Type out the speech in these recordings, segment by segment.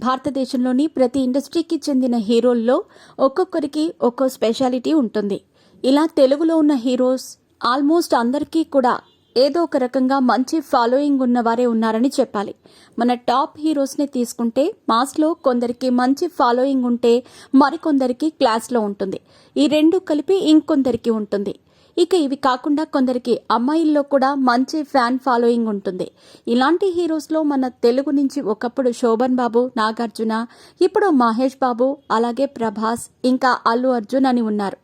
భారతదేశంలోని ప్రతి ఇండస్ట్రీకి చెందిన హీరోల్లో ఒక్కొక్కరికి ఒక్కో స్పెషాలిటీ ఉంటుంది. ఇలా తెలుగులో ఉన్న హీరోస్ ఆల్మోస్ట్ అందరికీ కూడా ఏదో ఒక రకంగా మంచి ఫాలోయింగ్ ఉన్నవారే ఉన్నారని చెప్పాలి. మన టాప్ హీరోస్ని తీసుకుంటే మాస్లో కొందరికి మంచి ఫాలోయింగ్ ఉంటే మరికొందరికి క్లాస్లో ఉంటుంది. ఈ రెండు కలిపి ఇంకొందరికి ఉంటుంది. ఇక ఇవి కాకుండా కొందరికి అమ్మాయిల్లో కూడా మంచి ఫ్యాన్ ఫాలోయింగ్ ఉంటుంది. ఇలాంటి హీరోస్లో మన తెలుగు నుంచి ఒకప్పుడు శోభన్ బాబు, నాగార్జున, ఇప్పుడు మహేష్ బాబు, అలాగే ప్రభాస్, ఇంకా అల్లు అర్జున్ అని ఉన్నారు.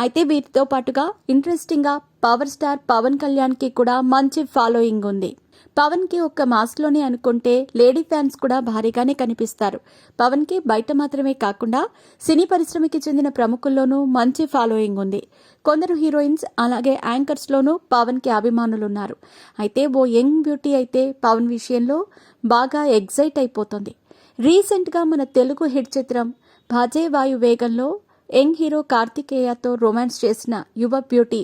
అయితే వీటితో పాటుగా ఇంట్రెస్టింగ్గా పవర్ స్టార్ పవన్ కళ్యాణ్కి కూడా మంచి ఫాలోయింగ్ ఉంది. పవన్కి ఒక్క మాస్లోనే అనుకుంటే లేడీ ఫ్యాన్స్ కూడా భారీగానే కనిపిస్తారు. పవన్కి బయట మాత్రమే కాకుండా సినీ పరిశ్రమకి చెందిన ప్రముఖుల్లోనూ మంచి ఫాలోయింగ్ ఉంది. కొందరు హీరోయిన్స్ అలాగే యాంకర్స్లోనూ పవన్కి అభిమానులున్నారు. అయితే ఓ యంగ్ బ్యూటీ అయితే పవన్ విషయంలో బాగా ఎగ్జైట్ అయిపోతుంది. రీసెంట్గా మన తెలుగు హిట్ చిత్రం భజే వాయు వేగంలో యంగ్ హీరో కార్తికేయతో రొమాన్స్ చేసిన యువ బ్యూటీ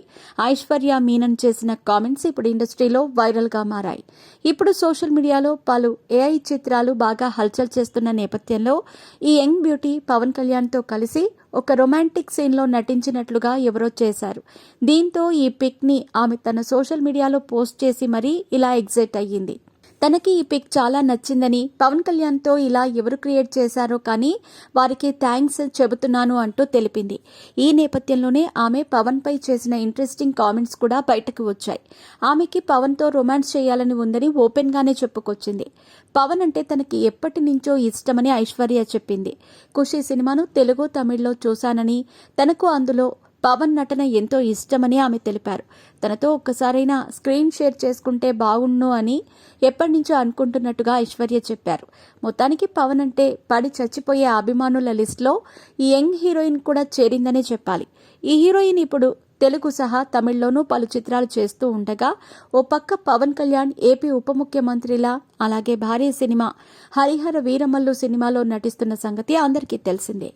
ఐశ్వర్య మీనన్ చేసిన కామెంట్స్ ఇప్పుడు ఇండస్ట్రీలో వైరల్గా మారాయి. ఇప్పుడు సోషల్ మీడియాలో పలు ఏఐ చిత్రాలు బాగా హల్చల్ చేస్తున్న నేపథ్యంలో ఈ యంగ్ బ్యూటీ పవన్ కళ్యాణ్తో కలిసి ఒక రొమాంటిక్ సీన్లో నటించినట్లుగా ఎవరో చేశారు. దీంతో ఈ పిక్ని ఆమె తన సోషల్ మీడియాలో పోస్ట్ చేసి మరీ ఇలా ఎగ్జైట్ అయ్యింది. తనకి ఈ పిక్ చాలా నచ్చిందని, పవన్ కళ్యాణ్తో ఇలా ఎవరు క్రియేట్ చేశారో కానీ వారికి థ్యాంక్స్ చెబుతున్నాను అంటూ తెలిపింది. ఈ నేపథ్యంలోనే ఆమె పవన్పై చేసిన ఇంట్రెస్టింగ్ కామెంట్స్ కూడా బయటకు వచ్చాయి. ఆమెకి పవన్తో రొమాన్స్ చేయాలని ఉందని ఓపెన్గానే చెప్పుకొచ్చింది. పవన్ అంటే తనకి ఎప్పటి నుంచో ఇష్టమని ఐశ్వర్య చెప్పింది. ఖుషి సినిమాను తెలుగు, తమిళ్లో చూశానని, తనకు అందులో పవన్ నటన ఎంతో ఇష్టమని ఆమె తెలిపారు. తనతో ఒక్కసారైనా స్క్రీన్ షేర్ చేసుకుంటే బాగుండు అని ఎప్పటి నుంచో అనుకుంటున్నట్టుగా ఐశ్వర్య చెప్పారు. మొత్తానికి పవన్ అంటే పడి చచ్చిపోయే అభిమానుల లిస్టులో ఈ యంగ్ హీరోయిన్ కూడా చేరిందనే చెప్పాలి. ఈ హీరోయిన్ ఇప్పుడు తెలుగు సహా తమిళ్లోనూ పలు చిత్రాలు చేస్తూ ఉండగా ఓ పక్క పవన్ కళ్యాణ్ ఏపీ ఉప ముఖ్యమంత్రిలా, అలాగే భారీ సినిమా హరిహర వీరమల్లు సినిమాలో నటిస్తున్న సంగతి అందరికీ తెలిసిందే.